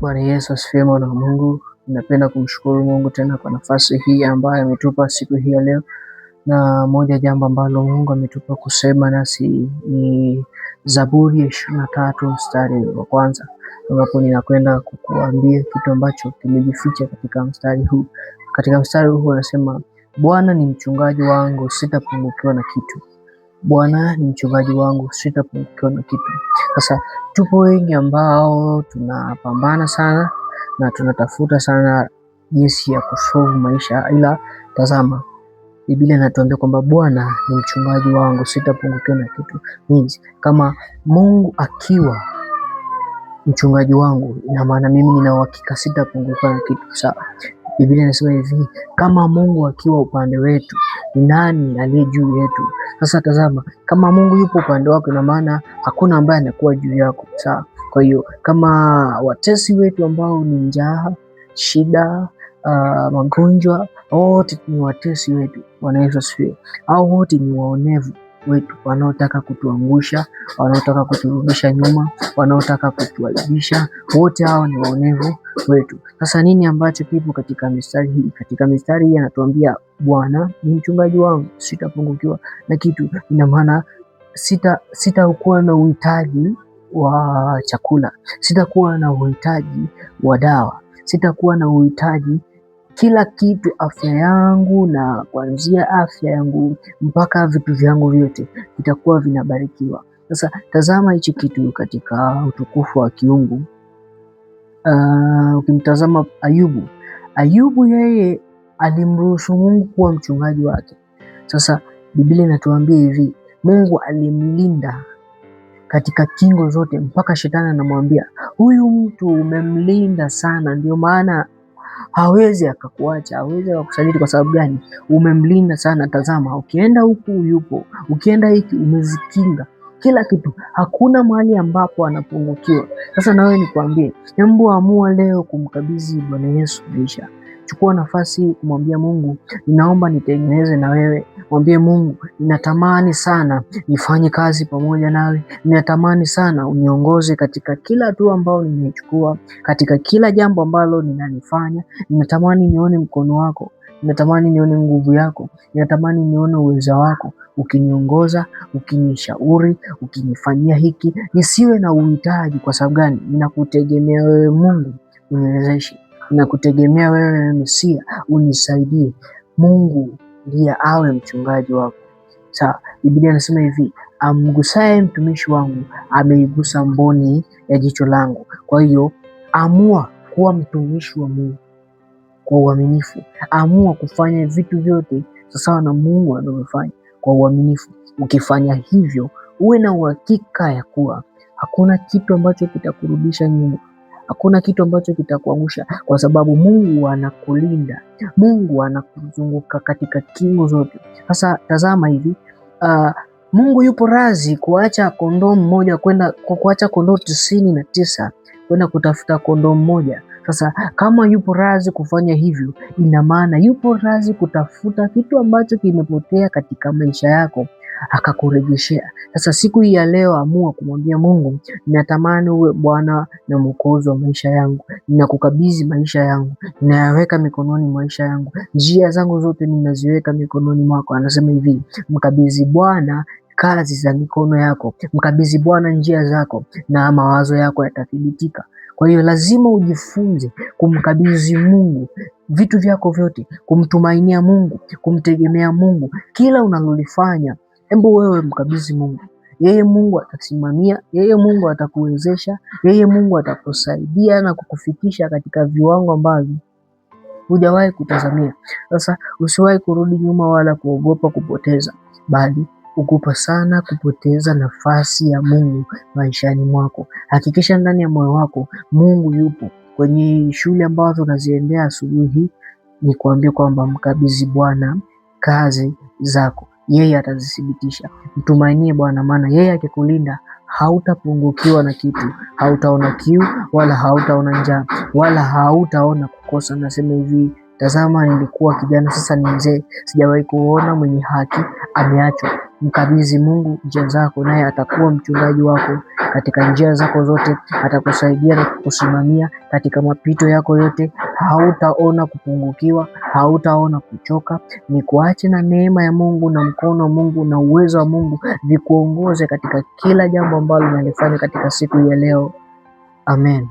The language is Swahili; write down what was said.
Bwana Yesu asifiwe, mwana wa Mungu. Ninapenda kumshukuru Mungu tena kwa nafasi hii ambayo ametupa siku hii ya leo, na moja jambo ambalo Mungu ametupa kusema nasi ni Zaburi ya 23 mstari wa kwanza, ambapo ninakwenda kukuambia kitu ambacho kimejificha katika mstari huu. Katika mstari huu anasema, Bwana ni mchungaji wangu, sitapungukiwa na kitu. Bwana ni mchungaji wangu, sitapungukiwa na kitu. Sasa tupo wengi ambao tunapambana sana na tunatafuta sana jinsi ya kusolve maisha, ila tazama, Biblia inatuambia kwamba Bwana ni mchungaji wangu, sitapungukiwa na kitu. Means kama Mungu akiwa mchungaji wangu, ina maana mimi nina uhakika sitapungukiwa na kitu. Sawa. Biblia inasema hivi, kama Mungu akiwa upande wetu, ni nani aliye juu yetu? Sasa tazama, kama Mungu yupo upande wako, ina maana hakuna ambaye anakuwa juu yako. Sawa. Kwa hiyo kama watesi wetu ambao ni njaa, shida, magonjwa, wote ni watesi wetu. Bwana Yesu asifiwe. Au wote ni waonevu wetu, wanaotaka kutuangusha, wanaotaka kuturudisha nyuma, wanaotaka kutuaibisha, wote hao ni waonevu wetu. Sasa nini ambacho kipo katika mistari hii? Katika mistari hii anatuambia Bwana ni mchungaji wangu, sitapungukiwa na kitu. Ina maana sitakuwa na uhitaji wa chakula, sitakuwa na uhitaji wa dawa, sitakuwa na uhitaji kila kitu. Afya yangu, na kuanzia afya yangu mpaka vitu vyangu vyote vitakuwa vinabarikiwa. Sasa tazama hichi kitu katika utukufu wa kiungu. Ukimtazama Ayubu yeye alimruhusu Mungu kuwa mchungaji wake. Sasa Biblia inatuambia hivi, Mungu alimlinda katika kingo zote, mpaka shetani anamwambia, huyu mtu umemlinda sana, ndio maana hawezi akakuacha, hawezi akakusaliti. Kwa sababu gani? Umemlinda sana. Tazama, ukienda huku yupo, ukienda hiki umezikinga kila kitu, hakuna mahali ambapo anapungukiwa. Sasa na wewe nikwambie, hebu amua leo kumkabidhi Bwana Yesu maisha. Chukua nafasi kumwambia Mungu, ninaomba nitengeneze na wewe. Mwambie Mungu, ninatamani sana nifanye kazi pamoja nawe, ninatamani sana uniongoze katika kila hatua ambayo ninaichukua, katika kila jambo ambalo ninalifanya. Ninatamani nione mkono wako, ninatamani nione nguvu yako, ninatamani nione uweza wako ukiniongoza, ukinishauri, ukinifanyia hiki, nisiwe na uhitaji. Kwa sababu gani? Ninakutegemea wewe Mungu, uniwezeshe. Ninakutegemea wewe Mesia, unisaidie. Mungu ndiye awe mchungaji wako. Sawa. Biblia inasema hivi, amgusaye mtumishi wangu ameigusa mboni ya jicho langu. Kwa hiyo amua kuwa mtumishi wa Mungu kwa uaminifu. Amua kufanya vitu vyote sawa na Mungu anavyofanya kwa uaminifu. Ukifanya hivyo, uwe na uhakika ya kuwa hakuna kitu ambacho kitakurudisha nyuma, hakuna kitu ambacho kitakuangusha, kwa sababu Mungu anakulinda, Mungu anakuzunguka katika kingo zote. Sasa tazama hivi, Mungu yupo razi kuacha kondoo mmoja kuacha kondoo 99 kwenda kutafuta kondoo mmoja. Sasa kama yupo razi kufanya hivyo, ina maana yupo razi kutafuta kitu ambacho kimepotea katika maisha yako akakurejeshea. Sasa siku hii ya leo, amua kumwambia Mungu, ninatamani uwe Bwana na Mwokozi wa maisha yangu. Ninakukabidhi maisha yangu, ninayaweka mikononi maisha yangu, njia zangu zote ninaziweka mikononi mwako. Anasema hivi, mkabidhi Bwana kazi za mikono yako, mkabidhi Bwana njia zako, na mawazo yako yatathibitika. Kwa hiyo lazima ujifunze kumkabidhi Mungu vitu vyako vyote, kumtumainia Mungu, kumtegemea Mungu kila unalolifanya. Hebu wewe mkabidhi Mungu. Yeye Mungu atasimamia, yeye Mungu atakuwezesha, yeye Mungu atakusaidia na kukufikisha katika viwango ambavyo hujawahi kutazamia. Sasa usiwahi kurudi nyuma wala kuogopa kupoteza, bali ugopa sana kupoteza nafasi ya Mungu maishani mwako. Hakikisha ndani ya moyo wako Mungu yupo. Kwenye shule ambazo unaziendea asubuhi hii, ni kuambia kwamba mkabidhi Bwana kazi zako, yeye atazithibitisha. Mtumainie Bwana, maana yeye akikulinda hautapungukiwa na kitu. Hautaona kiu, wala hautaona njaa, wala hautaona kukosa. Nasema hivi, tazama, nilikuwa kijana, sasa ni mzee, sijawahi kuona mwenye haki ameachwa, mkabidhi Mungu njia zako, naye atakuwa mchungaji wako katika njia zako zote. Atakusaidia na kukusimamia katika mapito yako yote. Hautaona kupungukiwa, hautaona kuchoka. Ni kuache na neema ya Mungu na mkono wa Mungu na uwezo wa Mungu vikuongoze katika kila jambo ambalo unalifanya katika siku ya leo. Amen.